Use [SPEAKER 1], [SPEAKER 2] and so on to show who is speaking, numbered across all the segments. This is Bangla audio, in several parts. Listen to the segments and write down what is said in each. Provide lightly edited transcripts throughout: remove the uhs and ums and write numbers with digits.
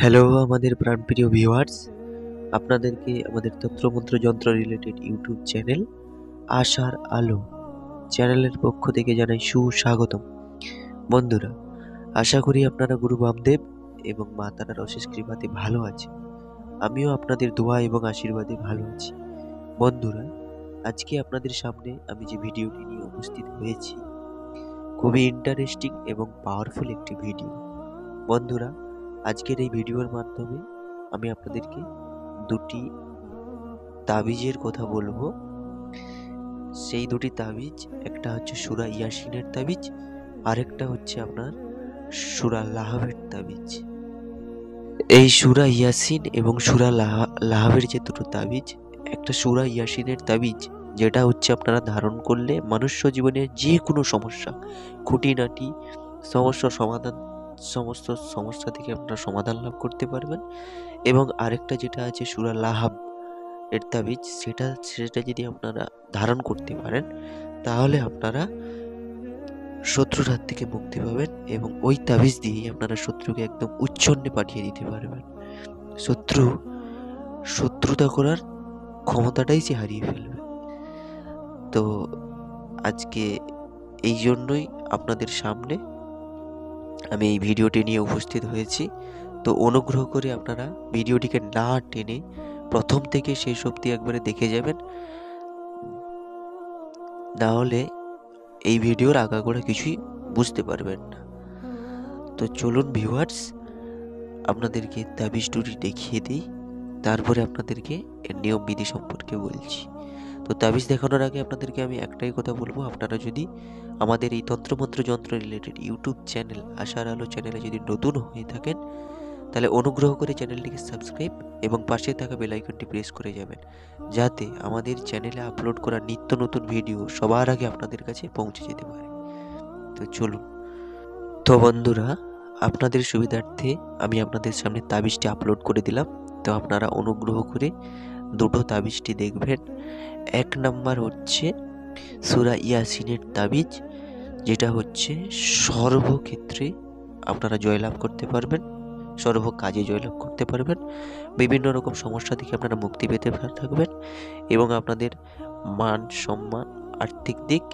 [SPEAKER 1] হ্যালো আমাদের প্রাণপ্রিয় ভিউয়ার্স, আপনাদেরকে আমাদের তন্ত্রমন্ত্র যন্ত্র রিলেটেড ইউটিউব চ্যানেল আশার আলো চ্যানেলের পক্ষ থেকে জানাই সুস্বাগতম। বন্ধুরা, আশা করি আপনারা গুরু বামদেব এবং মা তারার অশেষ কৃপাতে ভালো আছে। আমিও আপনাদের দোয়া এবং আশীর্বাদে ভালো আছি। বন্ধুরা, আজকে আপনাদের সামনে আমি যে ভিডিওটি নিয়ে উপস্থিত হয়েছি, খুবই ইন্টারেস্টিং এবং পাওয়ারফুল একটি ভিডিও। বন্ধুরা, আজকের এই ভিডিওর মাধ্যমে আমি আপনাদেরকে দুটি তাবিজের কথা বলবো। সেই দুটি তাবিজ, একটা হচ্ছে সূরা ইয়াসিনের তাবিজ, আরেকটা হচ্ছে আপনার সূরা লাহাবের তাবিজ। এই সূরা ইয়াসিন এবং সূরা লাহাবের যে দুটো তাবিজ, একটা সূরা ইয়াসিনের তাবিজ যেটা হচ্ছে আপনারা ধারণ করলে মনুষ্য জীবনের যে কোনো সমস্যা, খুঁটিনাটি সমস্ত সমস্যা থেকে আপনারা সমাধান লাভ করতে পারবেন। এবং আরেকটা যেটা আছে সূরা লাহাব এর তাবিজ, সেটা যদি আপনারা ধারণ করতে পারেন তাহলে আপনারা শত্রুর হাত থেকে মুক্তি পাবেন এবং ওই তাবিজ দিয়েই আপনারা শত্রুকে একদম উচ্ছন্নে পাঠিয়ে দিতে পারবেন। শত্রুতা করার ক্ষমতাটাই সে হারিয়ে ফেলবে। তো আজকে এই জন্যই আপনাদের সামনে আমি এই ভিডিওটি নিয়ে উপস্থিত হয়েছি। তো অনুগ্রহ করে আপনারা ভিডিওটিকে না টেনে প্রথম থেকে শেষ অবধি একবারে দেখে যাবেন, না হলে এই ভিডিওর আগাগোড়া কিছুই বুঝতে পারবেন না। তো চলুন ভিউয়ার্স, আপনাদেরকে তাবিজ দুটি দেখিয়ে দিই, তারপরে আপনাদেরকে এর নিয়ম বিধি সম্পর্কে বলছি। তো তাবিজ দেখানোর আগে আপনাদেরকে আমি একটাই কথা বলবো, আপনারা যদি আমাদের এই তন্ত্রমন্ত্র যন্ত্র রিলেটেড ইউটিউব চ্যানেল আশার আলো চ্যানেলে যদি নতুন হয়ে থাকেন, তাহলে অনুগ্রহ করে চ্যানেলটিকে সাবস্ক্রাইব এবং পাশে থাকা বেল আইকনটি প্রেস করে যাবেন, যাতে আমাদের চ্যানেলে আপলোড করা নিত্য নতুন ভিডিও সবার আগে আপনাদের কাছে পৌঁছে যেতে পারে। তো চলুন। তো বন্ধুরা, আপনাদের সুবিধার্থে আমি আপনাদের সামনে তাবিজটি আপলোড করে দিলাম। তো আপনারা অনুগ্রহ করে দুটো তাবিজটি দেখবেন। এক নাম্বার হচ্ছে সূরা ইয়াসিনের তাবিজ, যেটা হচ্ছে সর্বক্ষেত্রে আপনারা জয়লাভ করতে পারবেন, সর্ব কাজে জয়লাভ করতে পারবেন, বিভিন্ন রকম সমস্যা থেকে আপনারা মুক্তি পেতে থাকবেন এবং আপনাদের মান সম্মান, আর্থিক দিক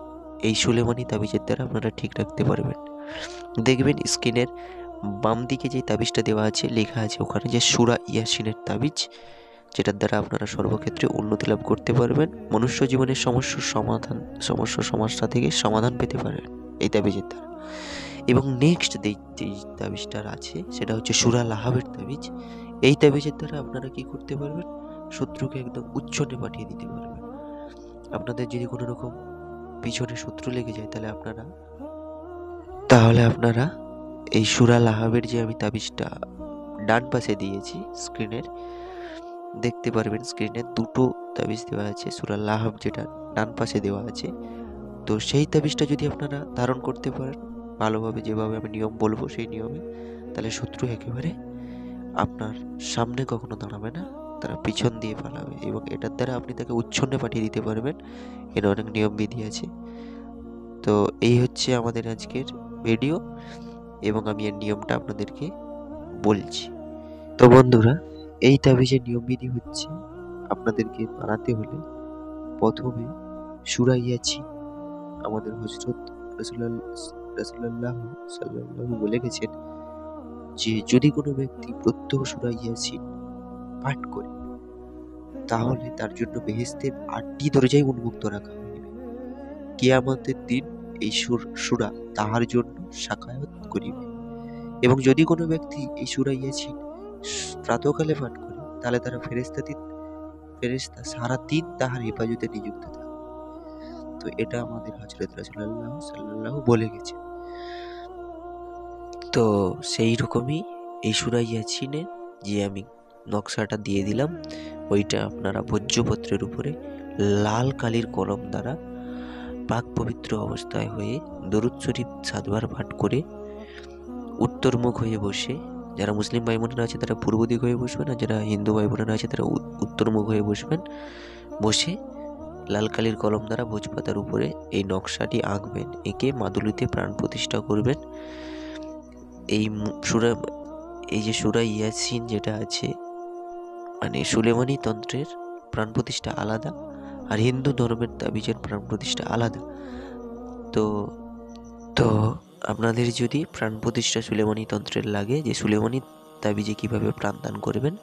[SPEAKER 1] এই সুলেমানি তাবিজের দ্বারা আপনারা ঠিক রাখতে পারবেন। দেখবেন স্ক্রিনের বাম দিকে যে তাবিজটা দেওয়া আছে, লেখা আছে ওখানে যে সূরা ইয়াসিনের তাবিজ, যেটার দ্বারা আপনারা সর্বক্ষেত্রে উন্নতি লাভ করতে পারবেন, মনুষ্য জীবনের সমস্যা থেকে সমাধান পেতে পারবেন এই তাবিজের দ্বারা। এবং নেক্সট যে তাবিজটার আছে সেটা হচ্ছে সূরা লাহাবের তাবিজ। এই তাবিজের দ্বারা আপনারা কি করতে পারবেন, শত্রুকে একদম উচ্ছন্নে পাঠিয়ে দিতে পারবেন। আপনাদের যদি কোনো রকম পিছনে শত্রু লেগে যায়, তাহলে আপনারা এই সূরা লাহাবের যে আমি তাবিজটা ডান পাশে দিয়েছি স্ক্রিনের, দেখতে পারবেন স্ক্রিনে দুটো তাবিজ দেওয়া আছে, সূরা লাহাব যেটা ডান পাশে দেওয়া আছে। তো সেই তাবিজটা যদি আপনারা ধারণ করতে পারেন ভালোভাবে, যেভাবে আমি নিয়ম বলবো সেই নিয়মে, তাহলে শত্রু একেবারে আপনার সামনে কখনো দাঁড়াবে না, তারা পিছন দিয়ে পালাবে এবং এটার দ্বারা আপনি তাকে উচ্ছন্নে পাঠিয়ে দিতে পারবেন। এর অনেক নিয়ম বিধি আছে। তো এই হচ্ছে আমাদের আজকের ভিডিও এবং আমি এর নিয়মটা আপনাদেরকে বলছি। তো বন্ধুরা, এই তাবিজের নিয়মবিধি হচ্ছে, আপনাদেরকে বানাতে হলে প্রথমে সূরা ইয়াসিন, আমাদের হযরত রাসূলুল্লাহ সাল্লাল্লাহু বলে গেছেন যে যদি কোনো ব্যক্তি প্রত্যহ সূরা ইয়াসিন পাঠ করে তাহলে তার জন্য বেহেশতের ৮টি দরজাই উন্মুক্ত রাখা হইবে। কিয়ামতের দিন এই সূরা তাহার জন্য সাকায়াত করিবে। এবং যদি কোনো ব্যক্তি এই সূরা ইয়াসিন প্রাতঃকালে পাঠ করে, তাহলে তারা ফেরেশতা সারা দিন তাহার হেফাজতে নিযুক্ত থাকে। তো এটা আমাদের হযরত রাসূলুল্লাহ সাল্লাল্লাহু বলে গেছে। তো সেই রকমই এই সূরা ইয়াসিনে যে আমি নকশাটা দিয়ে দিলাম, ওইটা আপনারা ভোজ্যপত্রের উপরে লাল কালির কলম দ্বারা পাক পবিত্র অবস্থায় হয়ে দরুদ শরীফ ৭ বার পাঠ করে উত্তরমুখ হয়ে বসে, যারা মুসলিম ভাই বোনেরা আছে তারা পূর্ব দিক হয়ে বসবেন, আর যারা হিন্দু ভাই বোনেরা আছে তারা উত্তরমুখ হয়ে বসবেন। বসে লাল কালির কলম দ্বারা ভোজপাতার উপরে এই নকশাটি আঁকবেন, এঁকে মাদুলিতে প্রাণ প্রতিষ্ঠা করবেন। এই সূরা এই যে সূরা ইয়াসিন যেটা আছে, মানে সুলেমানি তন্ত্রের প্রাণ প্রতিষ্ঠা আলাদা, আর হিন্দু ধর্মের তাবিজের প্রাণ প্রতিষ্ঠা আলাদা। তো তো আপনাদের যদি প্রাণ প্রতিষ্ঠা সুলেমানি তন্ত্রের লাগে, যে সুলেমানি তাবিজে কীভাবে প্রাণদান করবেন,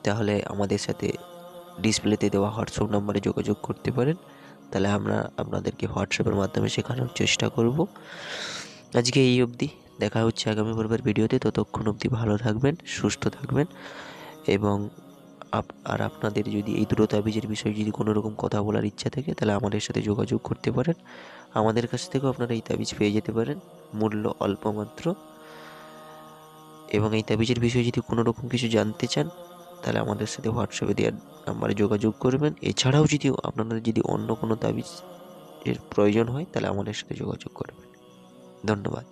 [SPEAKER 1] তাহলে আমাদের সাথে ডিসপ্লেতে দেওয়া হোয়াটসঅ্যাপ নাম্বারে যোগাযোগ করতে পারেন। তাহলে আমরা আপনাদেরকে হোয়াটসঅ্যাপের মাধ্যমে শেখানোর চেষ্টা করব। আজকে এই অবধি, দেখা হচ্ছে আগামী পর্বের ভিডিওতে। ততক্ষণ অবধি ভালো থাকবেন, সুস্থ থাকবেন, এবং আর আপনাদের যদি এই দুটো তাবিজের বিষয়ে যদি কোনো রকম কথা বলার ইচ্ছা থাকে, তাহলে আমাদের সাথে যোগাযোগ করতে পারেন। আমাদের কাছ থেকেও আপনারা এই তাবিজ পেয়ে যেতে পারেন, মূল্য অল্প মাত্র। এবং এই তাবিজের বিষয়ে যদি কোনো রকম কিছু জানতে চান, তাহলে আমাদের সাথে হোয়াটসঅ্যাপে দেওয়ার নাম্বারে যোগাযোগ করবেন। এছাড়াও যদি আপনাদের যদি অন্য কোনো তাবিজ এর প্রয়োজন হয়, তাহলে আমাদের সাথে যোগাযোগ করবেন। ধন্যবাদ।